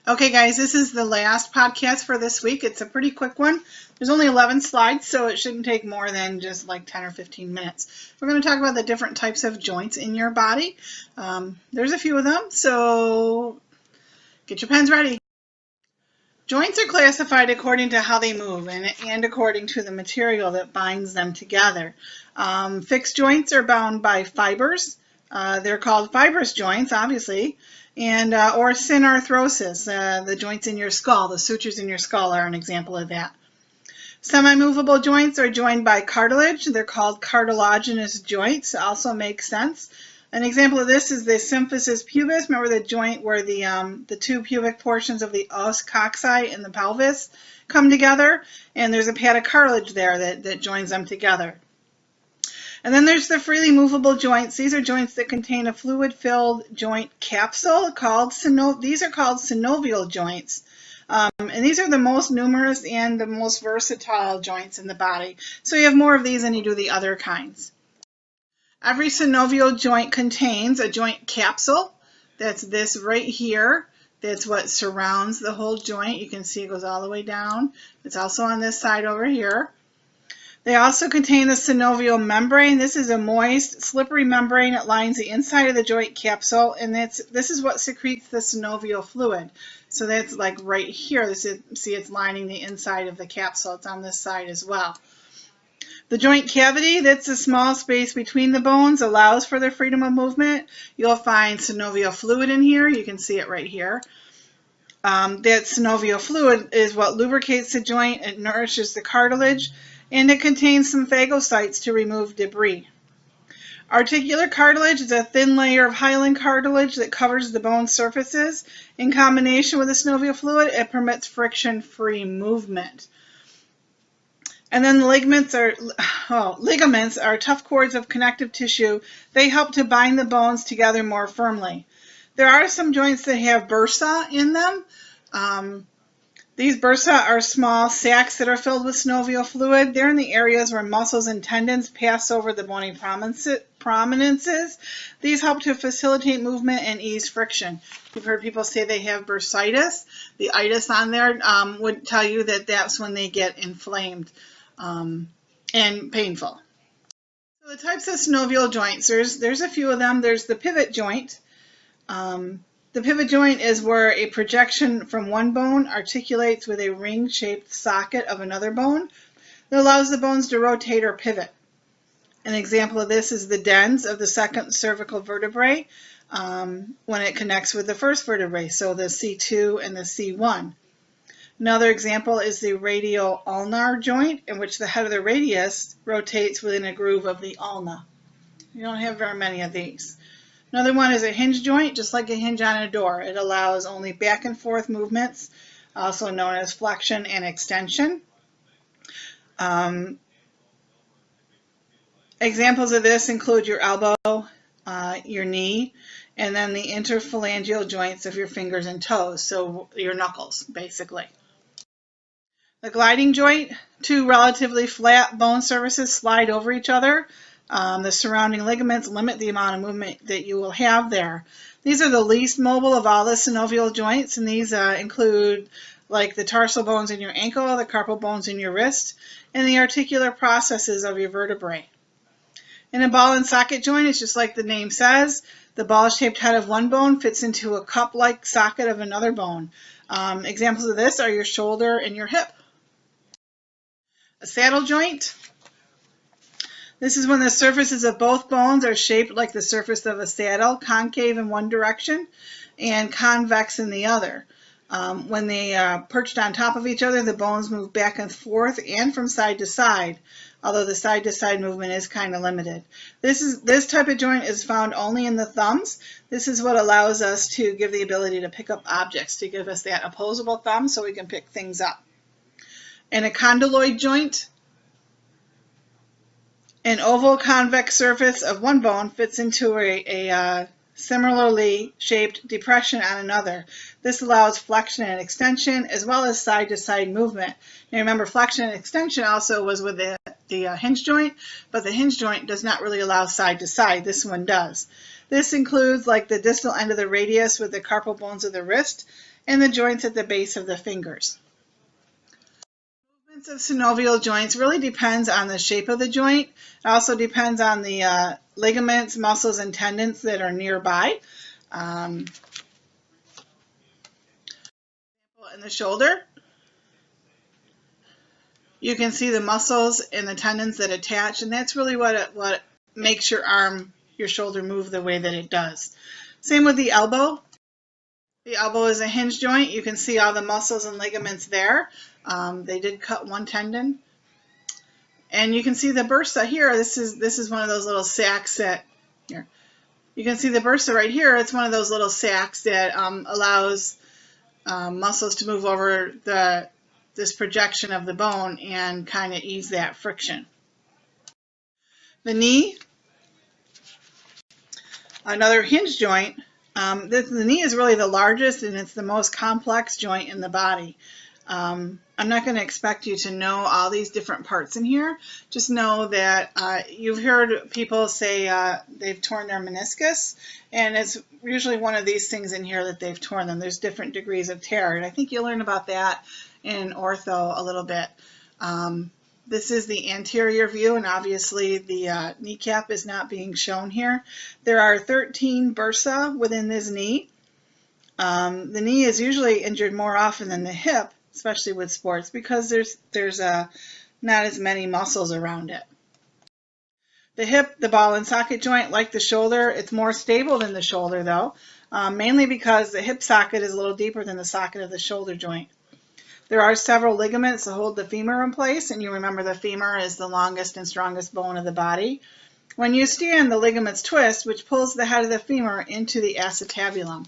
Okay, guys, this is the last podcast for this week. It's a pretty quick one. There's only 11 slides, so it shouldn't take more than just like 10 or 15 minutes. We're going to talk about the different types of joints in your body. There's a few of them, so get your pens ready. Joints are classified according to how they move and according to the material that binds them together. Fixed joints are bound by fibers. They're called fibrous joints, obviously, and or synarthrosis. The joints in your skull, the sutures in your skull are an example of that. Semi-movable joints are joined by cartilage. They're called cartilaginous joints. Also makes sense. An example of this is the symphysis pubis. Remember the joint where the two pubic portions of the os coxae and the pelvis come together, and there's a pad of cartilage there that joins them together. And then there's the freely movable joints. These are joints that contain a fluid-filled joint capsule called these are called synovial joints. And these are the most numerous and the most versatile joints in the body. So you have more of these than you do the other kinds. Every synovial joint contains a joint capsule. That's this right here. That's what surrounds the whole joint. You can see it goes all the way down. It's also on this side over here. They also contain the synovial membrane. This is a moist, slippery membrane. It lines the inside of the joint capsule, and this is what secretes the synovial fluid. So that's like right here. See, it's lining the inside of the capsule. It's on this side as well. The joint cavity, that's a small space between the bones, allows for the freedom of movement. You'll find synovial fluid in here. You can see it right here. That synovial fluid is what lubricates the joint. It nourishes the cartilage, and it contains some phagocytes to remove debris. Articular cartilage is a thin layer of hyaline cartilage that covers the bone surfaces. In combination with the synovial fluid, it permits friction-free movement. And then the ligaments are tough cords of connective tissue. They help to bind the bones together more firmly. There are some joints that have bursa in them. These bursa are small sacs that are filled with synovial fluid. They're in the areas where muscles and tendons pass over the bony prominences. These help to facilitate movement and ease friction. You've heard people say they have bursitis. The itis on there would tell you that that's when they get inflamed and painful. So the types of synovial joints, there's a few of them. There's the pivot joint. The pivot joint is where a projection from one bone articulates with a ring-shaped socket of another bone that allows the bones to rotate or pivot. An example of this is the dens of the second cervical vertebrae when it connects with the first vertebrae, so the C2 and the C1. Another example is the radial ulnar joint, in which the head of the radius rotates within a groove of the ulna. You don't have very many of these. Another one is a hinge joint, just like a hinge on a door. It allows only back and forth movements, also known as flexion and extension. Examples of this include your elbow, your knee, and then the interphalangeal joints of your fingers and toes, so your knuckles, basically. The gliding joint, two relatively flat bone surfaces slide over each other. The surrounding ligaments limit the amount of movement that you will have there. These are the least mobile of all the synovial joints, and these include like the tarsal bones in your ankle, the carpal bones in your wrist, and the articular processes of your vertebrae. In a ball and socket joint, it's just like the name says. The ball-shaped head of one bone fits into a cup-like socket of another bone. Examples of this are your shoulder and your hip. A saddle joint. This is when the surfaces of both bones are shaped like the surface of a saddle, concave in one direction and convex in the other. When they are perched on top of each other, the bones move back and forth and from side to side, although the side-to-side movement is kind of limited. This type of joint is found only in the thumbs. This is what allows us to give the ability to pick up objects, to give us that opposable thumb so we can pick things up. In a condyloid joint, an oval convex surface of one bone fits into a similarly shaped depression on another. This allows flexion and extension as well as side-to-side movement. Now remember, flexion and extension also was with the hinge joint, but the hinge joint does not really allow side-to-side. This one does. This includes like the distal end of the radius with the carpal bones of the wrist, and the joints at the base of the fingers. Movements of synovial joints really depends on the shape of the joint. It also depends on the ligaments, muscles, and tendons that are nearby. In the shoulder, you can see the muscles and the tendons that attach, and that's really what makes your arm, your shoulder move the way that it does. Same with the elbow. The elbow is a hinge joint. You can see all the muscles and ligaments there. They did cut one tendon. And you can see the bursa here. This is one of those little sacs that, here. You can see the bursa right here. It's one of those little sacs that allows muscles to move over this projection of the bone and kind of ease that friction. The knee, another hinge joint. The knee is really the largest and it's the most complex joint in the body. I'm not going to expect you to know all these different parts in here. Just know that you've heard people say they've torn their meniscus, and it's usually one of these things in here that they've torn them. There's different degrees of tear, and I think you'll learn about that in ortho a little bit. This is the anterior view, and obviously the kneecap is not being shown here. There are 13 bursa within this knee. The knee is usually injured more often than the hip, especially with sports, because there's not as many muscles around it. The hip, the ball and socket joint, like the shoulder, it's more stable than the shoulder though, mainly because the hip socket is a little deeper than the socket of the shoulder joint. There are several ligaments that hold the femur in place, and you remember the femur is the longest and strongest bone of the body. When you stand, the ligaments twist, which pulls the head of the femur into the acetabulum.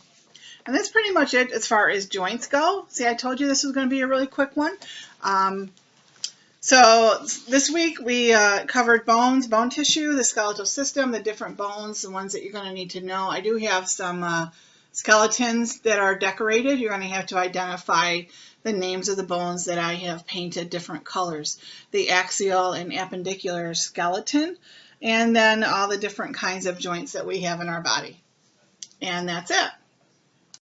And that's pretty much it as far as joints go. See, I told you this was going to be a really quick one. So this week we covered bones, bone tissue, the skeletal system, the different bones, the ones that you're going to need to know. I do have some skeletons that are decorated. You're going to have to identify the names of the bones that I have painted different colors. The axial and appendicular skeleton, and then all the different kinds of joints that we have in our body. And that's it.